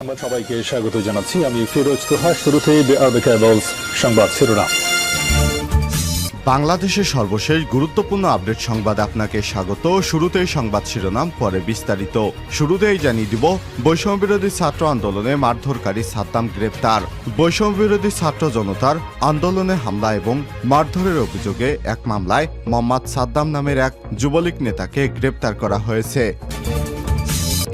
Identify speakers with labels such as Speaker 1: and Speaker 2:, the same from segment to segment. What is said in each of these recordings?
Speaker 1: সংবাদ সবাইকে স্বাগত জানাচ্ছি। আমি ফিরোজ তোহা। শুরুতেই সংবাদ শিরোনাম।
Speaker 2: বাংলাদেশের সর্বশেষ গুরুত্বপূর্ণ আপডেট সংবাদ আপনাকে স্বাগত। শুরুতেই সংবাদ শিরোনাম, পরে বিস্তারিত। শুরুতেই জানিয়ে দিব, বৈষম্যবিরোধী ছাত্র আন্দোলনে মারধরকারী সাদ্দাম গ্রেপ্তার। বৈষম্যবিরোধী ছাত্র জনতার আন্দোলনে হামলা এবং মারধরের অভিযোগে এক মামলায় মোহাম্মদ সাদ্দাম নামের এক যুবলীগ নেতাকে গ্রেপ্তার করা হয়েছে।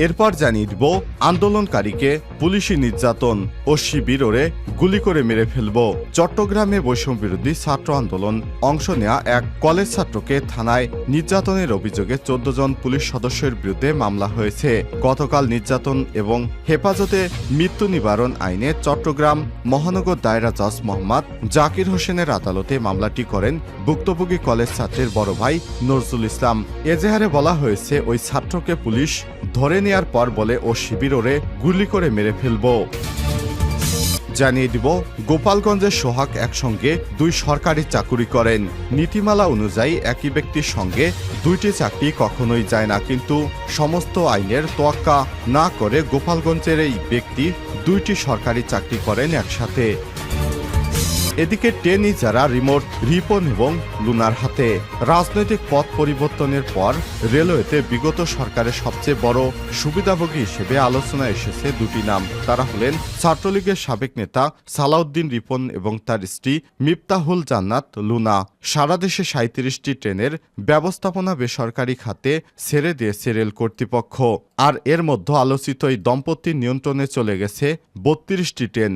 Speaker 2: এরপর জানিয়ে দিব, আন্দোলনকারীকে পুলিশি নির্যাতন ও শিবিরে গুলি করে মেরে ফেলব। চট্টগ্রামে বৈষম্যবিরোধী ছাত্র আন্দোলন অংশ নেয়া এক কলেজ ছাত্রকে থানায় নির্যাতনের অভিযোগে 14 জন পুলিশ সদস্যের বিরুদ্ধে মামলা হয়েছে। গতকাল নির্যাতন এবং হেফাজতে মৃত্যু নিবারণ আইনে চট্টগ্রাম মহানগর দায়রা জজ মোহাম্মদ জাকির হোসেনের আদালতে মামলাটি করেন ভুক্তভোগী কলেজ ছাত্রের বড় ভাই নজরুল ইসলাম। এজাহারে বলা হয়েছে, ওই ছাত্রকে পুলিশ ধরে নেয়ার পর বলে ও শিবিরে গুলি করে মেরে ফেলব। জানিয়ে দিব, গোপালগঞ্জের সোহাগ একসঙ্গে 2 সরকারি চাকুরি করেন। নীতিমালা অনুযায়ী একই ব্যক্তির সঙ্গে 2টি চাকরি কখনোই যায় না, কিন্তু সমস্ত আইনের তোয়াক্কা না করে গোপালগঞ্জের এই ব্যক্তি 2টি সরকারি চাকরি করেন একসাথে। এদিকে টেনিস যারা রিমোট রিপন এবং লুনার হাতে। রাজনৈতিক পথ পরিবর্তনের পর রেলওয়েতে বিগত সরকারের সবচেয়ে বড় সুবিধাভোগী হিসেবে আলোচনায় এসেছে 2টি নাম। তারা হলেন ছাত্রলীগের সাবেক নেতা সালাউদ্দিন রিপন এবং তার স্ত্রী মিফতাহুল জান্নাত লুনা। সারা দেশে 37টি ট্রেনের ব্যবস্থাপনা বেসরকারি খাতে ছেড়ে দিয়েছে রেল কর্তৃপক্ষ। আর এর মধ্যে আলোচিত এই দম্পতির নিয়ন্ত্রণে চলে গেছে 32টি ট্রেন।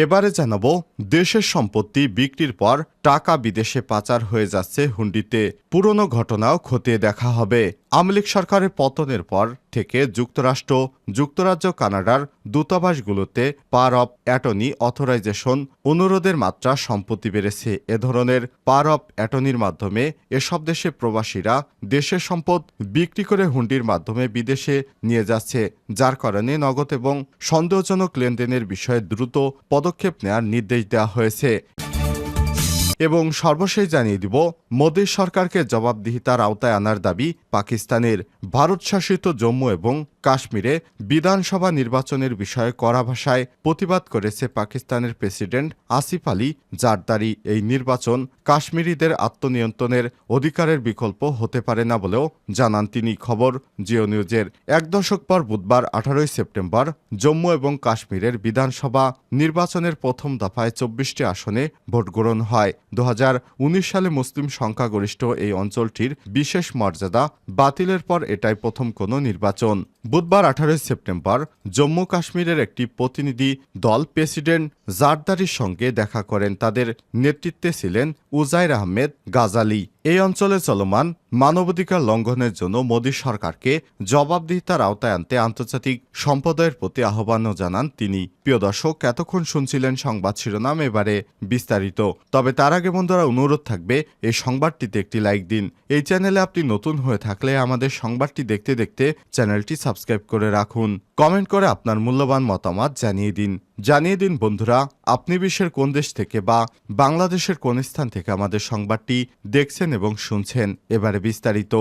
Speaker 2: এবারে জানাবো, দেশের সম্পত্তি বিক্রির পর টাকা বিদেশে পাচার হয়ে যাচ্ছে হুন্ডিতে। পুরনো ঘটনাও খতিয়ে দেখা হবে। আওয়ামী লীগ সরকারের পতনের পর থেকে যুক্তরাজ্য কানাডার দূতাবাসগুলোতে পাওয়ার অব অ্যাটর্নি অথরাইজেশন অনুরোধের মাত্রা সম্প্রতি বেড়েছে। এ ধরনের পাওয়ার অব অ্যাটর্নির মাধ্যমে এসব দেশে প্রবাসীরা দেশের সম্পদ বিক্রি করে হুন্ডির মাধ্যমে বিদেশে নিয়ে যাচ্ছে, যার কারণে নগদ এবং সন্দেহজনক লেনদেনের বিষয়ে দ্রুত পদক্ষেপ নেওয়ার নির্দেশ দেওয়া হয়েছে। এবং সর্বশেষ জানিয়ে দিব, মোদী সরকারকে জবাবদিহিতার আওতায় আনার দাবি পাকিস্তানের। ভারত শাসিত জম্মু এবং কাশ্মীরে বিধানসভা নির্বাচনের বিষয়ে কড়া ভাষায় প্রতিবাদ করেছে পাকিস্তানের প্রেসিডেন্ট আসিফ আলী জারদারি। এই নির্বাচন কাশ্মীরিদের আত্মনিয়ন্ত্রণের অধিকারের বিকল্প হতে পারে না বলেও জানান তিনি। খবর জিও নিউজের। 1 দশক পর বুধবার 18 সেপ্টেম্বর জম্মু এবং কাশ্মীরের বিধানসভা নির্বাচনের প্রথম দফায় 24টি আসনে ভোট গ্রহণ হয়। 2019 সালে মুসলিম সংখ্যাগরিষ্ঠ এই অঞ্চলটির বিশেষ মর্যাদা বাতিলের পর এটাই প্রথম কোনো নির্বাচন। বুধবার 18 সেপ্টেম্বর জম্মু কাশ্মীরের একটি প্রতিনিধি দল প্রেসিডেন্ট জারদারির সঙ্গে দেখা করেন। তাদের নেতৃত্বে ছিলেন উজাইর আহমেদ গাজালি। এই অঞ্চলে চলমান মানবাধিকার লঙ্ঘনের জন্য মোদী সরকারকে জবাবদিহিতার আওতায় আনতে আন্তর্জাতিক সম্প্রদায়ের প্রতি আহ্বানও জানান তিনি। প্রিয় দর্শক, এতক্ষণ শুনছিলেন সংবাদ শিরোনাম, এবারে বিস্তারিত। তবে তার আগে বন্ধুরা, অনুরোধ থাকবে এই সংবাদটিতে একটি লাইক দিন। এই চ্যানেলে আপনি নতুন হয়ে থাকলে আমাদের সংবাদটি দেখতে দেখতে চ্যানেলটি সাবস্ক্রাইব করে রাখুন। কমেন্ট করে আপনার মূল্যবান মতামত জানিয়ে দিন বন্ধুরা, আপনি বিশ্বের কোন দেশ থেকে বা বাংলাদেশের কোন স্থান থেকে আমাদের সংবাদটি দেখছেন এবং শুনছেন। এবারে বিস্তারিত।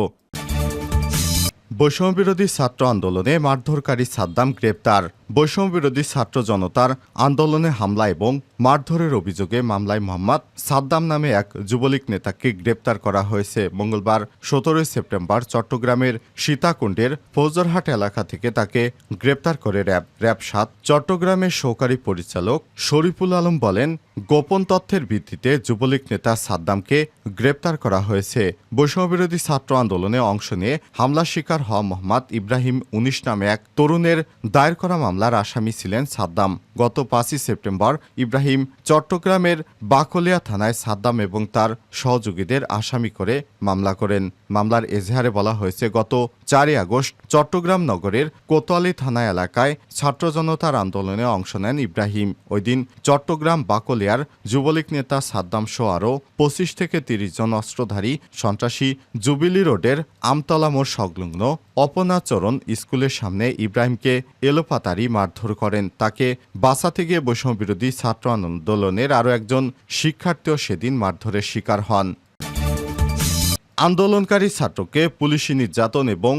Speaker 2: বৈষম্যবিরোধী ছাত্র আন্দোলনে মারধরকারী সাদ্দাম গ্রেপ্তার। বৈষম্যবিরোধী ছাত্র জনতার আন্দোলনে হামলা এবং মারধরের অভিযোগে মামলায় মোহাম্মদ সাদ্দাম নামে এক যুবলীগ নেতাকে গ্রেপ্তার করা হয়েছে। মঙ্গলবার 17 সেপ্টেম্বর চট্টগ্রামের সীতাকুণ্ডের ফৌজরহাট এলাকা থেকে তাকে গ্রেপ্তার করে র্যাব 7 চট্টগ্রামের সহকারী পরিচালক শরীফুল আলম বলেন, গোপন তথ্যের ভিত্তিতে যুবলীগ নেতা সাদ্দামকে গ্রেপ্তার করা হয়েছে। বৈষম্যবিরোধী ছাত্র আন্দোলনে অংশ নিয়ে হামলার শিকার হওয়া মোহাম্মদ ইব্রাহিম 19 নামে এক তরুণের দায়ের করা মামলার আসামি ছিলেন সাদ্দাম। গত 5 সেপ্টেম্বর ইব্রাহিম চট্টগ্রামের বাকলিয়া থানায় সাদ্দাম এবং তার সহযোগীদের আসামি করে মামলা করেন। মামলার এজাহারে বলা হয়েছে, গত 4 আগস্ট চট্টগ্রাম নগরের কোতোয়ালি থানা এলাকায় ছাত্র জনতার আন্দোলনে অংশ নেন ইব্রাহিম। ওই দিন চট্টগ্রাম বাকলিয়ার যুবলীগ নেতা সাদ্দাম সহ আরও 25 থেকে 30 জন অস্ত্রধারী সন্ত্রাসী জুবিলি রোডের আমতলা মোড় সংলগ্ন অপনাচরণ স্কুলের সামনে ইব্রাহিমকে এলোপাতাড়ি মারধর করেন। তাকে বাঁচাতে গিয়ে বৈষম্যবিরোধী ছাত্র আন্দোলনের আরও একজন শিক্ষার্থীও সেদিন মারধরের শিকার হন। আন্দোলনকারী ছাত্রকে পুলিশি নির্যাতন এবং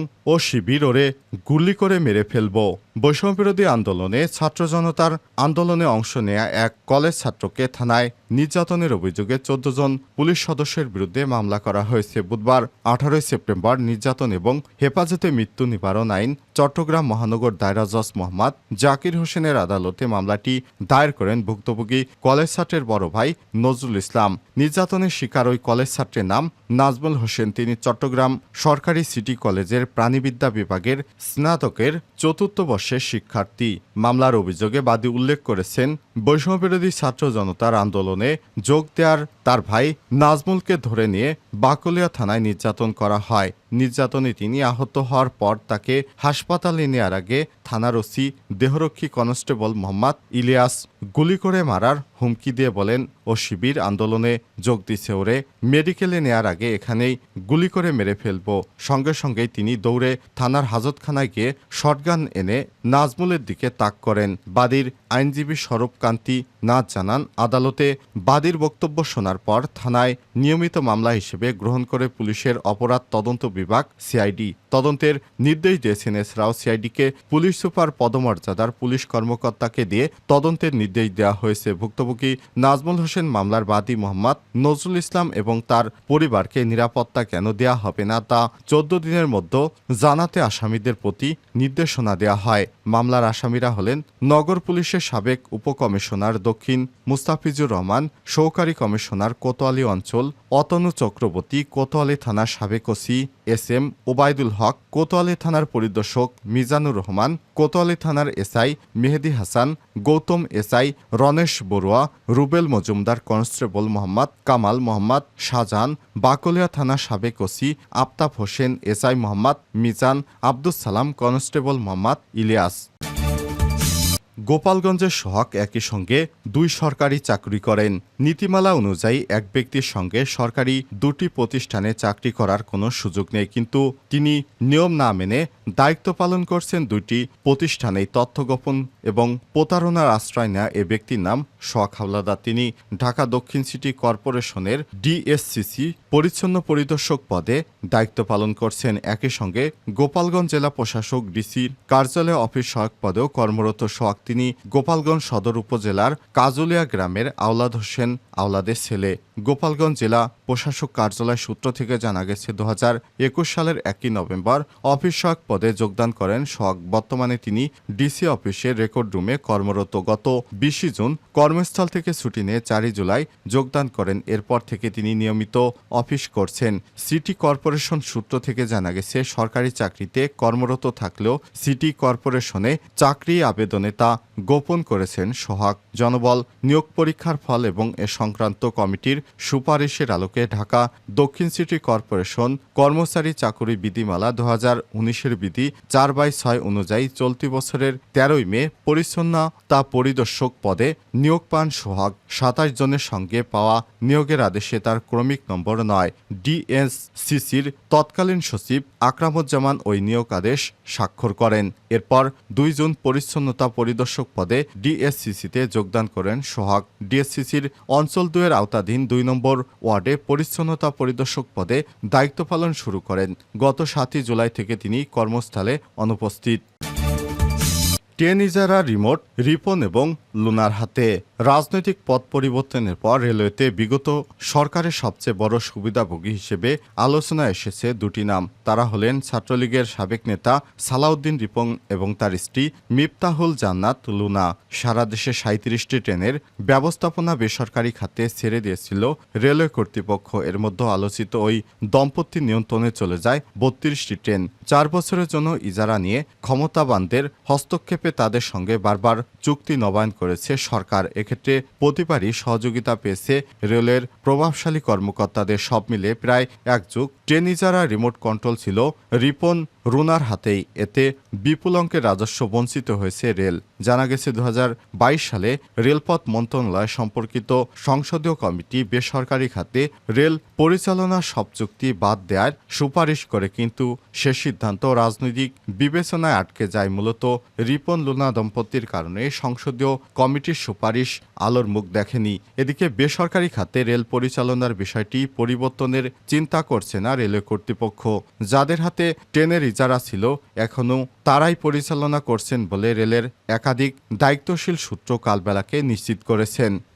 Speaker 2: শিবিরে গুলি করে মেরে ফেলব। বৈষম্যবিরোধী আন্দোলনে ছাত্র জনতার আন্দোলনে অংশ নেয়া এক কলেজ ছাত্রকে থানায় নির্যাতনের অভিযোগে ১৪ জন পুলিশ সদস্যের বিরুদ্ধে মামলা করা হয়েছে। বুধবার ১৮ সেপ্টেম্বর নির্যাতন এবং হেফাজতে মৃত্যু নিবারণ আইন চট্টগ্রাম মহানগর দায়রা জজ মোহাম্মদ জাকির হোসেনের আদালতে মামলাটি দায়ের করেন ভুক্তভোগী কলেজ ছাত্রের বড় ভাই নজরুল ইসলাম। নির্যাতনের শিকার ওই কলেজ ছাত্রের নাম নাজমুল হোসেন। তিনি চট্টগ্রাম সরকারি সিটি কলেজের প্রাণিবিদ্যা বিভাগের স্নাতকের চতুর্থ বর্ষের শিক্ষার্থী। মামলার অভিযোগে বাদী উল্লেখ করেছেন, বৈষম্যবিরোধী ছাত্র জনতার আন্দোলনে যোগ দেওয়ার তার ভাই নাজমুলকে ধরে নিয়ে বাকলিয়া থানায় নির্যাতন করা হয়। নির্যাতনে তিনি আহত হওয়ার পর তাকে হাসপাতালে নেওয়ার আগে থানার ওসি দেহরক্ষী কনস্টেবল মোহাম্মদ ইলিয়াস গুলি করে মারার হুমকি দিয়ে বলেন, ও শিবির আন্দোলনে যোগ দিছে, ওরে মেডিকেলে নেয়ার আগে এখানেই গুলি করে মেরে ফেলবো। সঙ্গে সঙ্গেই তিনি দৌড়ে থানার হাজতখানায় গিয়ে শটগান এনে নাজমুলের দিকে তাক করেন। বাদীর আইনজীবী স্বরূপ কান্তি নাথ জানান, আদালতে বাদীর বক্তব্য শোনার পর থানায় নিয়মিত মামলা হিসেবে গ্রহণ করে পুলিশের অপরাধ তদন্ত বিভাগ সিআইডি তদন্তের নির্দেশ দিয়েছেন। এছাড়াও সিআইডিকে পুলিশ সুপার পদমর্যাদার পুলিশ কর্মকর্তাকে দিয়ে তদন্তের নির্দেশ দেওয়া হয়েছে। ভুক্তভোগী নাজমুল হোসেন মামলার বাদী মোহাম্মদ নজরুল ইসলাম এবং তার পরিবারকে নিরাপত্তা কেন দেওয়া হবে না তা ১৪ দিনের মধ্যে জানাতে আসামিদের প্রতি নির্দেশনা দেওয়া হয়। মামলার আসামিরা হলেন নগর পুলিশের সাবেক উপকমিশনার দক্ষিণ মুস্তাফিজুর রহমান, সহকারী কমিশনার কোতোয়ালি অঞ্চল অতনু চক্রবর্তী, কোতোয়ালি থানার সাবেক ওসি এস.এম. ওবায়দুল হক, কোতোয়ালি থানার পরিদর্শক মিজানুর রহমান, কোতোয়ালি থানার SI Mehedi Hasan, Gautam SI Ronesh Barua, Rubel Majumdar, constable Mohammad Kamal, Mohammad Shahjahan, Bakalia থানার সাবেক OC Aftab Hossain, SI Mohammad Mizan, Abdus Salam, constable Mohammad Ilias. গোপালগঞ্জের সোহাগ একই সঙ্গে দুই সরকারি চাকরি করেন। নীতিমালা অনুযায়ী এক ব্যক্তির সঙ্গে সরকারি দুটি প্রতিষ্ঠানে চাকরি করার কোনো সুযোগ নেই, কিন্তু তিনি নিয়ম না মেনে দায়িত্ব পালন করছেন দুইটি প্রতিষ্ঠানেই। তথ্য গোপন এবং প্রতারণার আশ্রয় নেওয়া এ ব্যক্তির নাম সোহাগ হাওলাদার। তিনি ঢাকা দক্ষিণ সিটি কর্পোরেশনের ডিএসসিসি পরিচ্ছন্ন পরিদর্শক পদে দায়িত্ব পালন করছেন। একই সঙ্গে গোপালগঞ্জ জেলা প্রশাসক ডিসির কার্যালয় অফিস সহায়ক পদেও কর্মরত সোহাগ। তিনি গোপালগঞ্জ সদর উপজেলার কাজুলিয়া গ্রামের আওলাদ হোসেন আওলাদের ছেলে। গোপালগঞ্জ জেলা প্রশাসক কার্যালয় সূত্র থেকে জানা গেছে, ২০২১ সালের ১ নভেম্বর অফিস সহায়ক পদে যোগদান করেন সোহাগ। বর্তমানে তিনি ডিসি অফিসের রেকর্ড রুমে কর্মরত। গত ২০ জুন কর্মস্থল থেকে ছুটি নিয়ে ৪ জুলাই যোগদান করেন। এরপর থেকে তিনি নিয়মিত অফিস করছেন। সিটি কর্পোরেশন সূত্র থেকে জানা গেছে, সরকারি চাকরিতে কর্মরত থাকলেও সিটি কর্পোরেশনে চাকরি আবেদনে তা গোপন করেছেন সোহাগ। জনবল নিয়োগ পরীক্ষার ফল এবং এ সংক্রান্ত কমিটির সুপারিশের আলোকে ঢাকা দক্ষিণ সিটি কর্পোরেশন কর্মচারী চাকুরি বিধিমালা ২০১৯-এর বিধি ৪/৬ অনুযায়ী চলতি বছরের ১৩ মে পরিচ্ছন্নতা পরিদর্শক পদে নিয়োগ পান সোহাগ। ২৭ জনের সঙ্গে পাওয়া নিয়োগের আদেশে তার ক্রমিক নম্বর ৯। ডিএসসিসির তৎকালীন সচিব আকরামুজ্জামান ওই নিয়োগ আদেশ স্বাক্ষর করেন। এরপর ২ জুন পরিচ্ছন্নতা পরিদর্শক পদে ডিএসসিসিতে যোগদান করেন সোহাগ। ডিএসসিসির অঞ্চল ২-এর আওতাধীন ২ নম্বর ওয়ার্ডে পরিচ্ছন্নতা পরিদর্শক পদে দায়িত্ব পালন শুরু করেন। গত ৭ জুলাই থেকে তিনি কর্মস্থলে অনুপস্থিত। ট্রেন ইজারা রিমোট রিপন এবং লুনার হাতে। রাজনৈতিক পথ পরিবর্তনের পর রেলওয়েতে বিগত সরকারের সবচেয়ে বড় সুবিধাভোগী হিসেবে আলোচনায় এসেছে দুটি নাম। তারা হলেন ছাত্রলীগের সাবেক নেতা সালাউদ্দিন রিপন এবং তার স্ত্রী মিফতাহুল জান্নাত লুনা। সারা দেশে ৩৭টি ট্রেনের ব্যবস্থাপনা বেসরকারি খাতে ছেড়ে দিয়েছিল রেলওয়ে কর্তৃপক্ষ। এর মধ্যে আলোচিত ওই দম্পতির নিয়ন্ত্রণে চলে যায় ৩২টি ট্রেন। ৪ বছরের জন্য ইজারা নিয়ে ক্ষমতাবানদের হস্তক্ষেপে তাদের সঙ্গে বারবার চুক্তি নবায়ন করেছে সরকার। এক্ষেত্রে প্রতিবারই সহযোগিতা পেয়েছে রেলের প্রভাবশালী কর্মকর্তাদের। সব মিলে প্রায় এক যুগ ট্রেন ইজারা রিমোট কন্ট্রোল ছিল রিপন রুনার হাতেই। এতে বিপুল অঙ্কের রাজস্ব বঞ্চিত হয়েছে রেল। জানা গেছে ২০২২ সালে রেলপথ মন্ত্রণালয় সম্পর্কিত সংসদীয় কমিটি বেসরকারি খাতে রেল পরিচালনার সব চুক্তি বাদ দেওয়ার সুপারিশ করে, কিন্তু সে সিদ্ধান্ত রাজনৈতিক বিবেচনায় আটকে যায়। মূলত রিপন লিটন লুনা দম্পতির কারণে সংসদীয় কমিটির সুপারিশ আলোর মুখ দেখেনি। এদিকে বেসরকারি খাতে রেল পরিচালনার বিষয়টি পরিবর্তনের চিন্তা করছে না রেলওয়ে কর্তৃপক্ষ। যাদের হাতে ট্রেনের ইজারা ছিল এখনও তারাই পরিচালনা করছেন বলে রেলের একাধিক দায়িত্বশীল সূত্র কালবেলাকে নিশ্চিত করেছেন।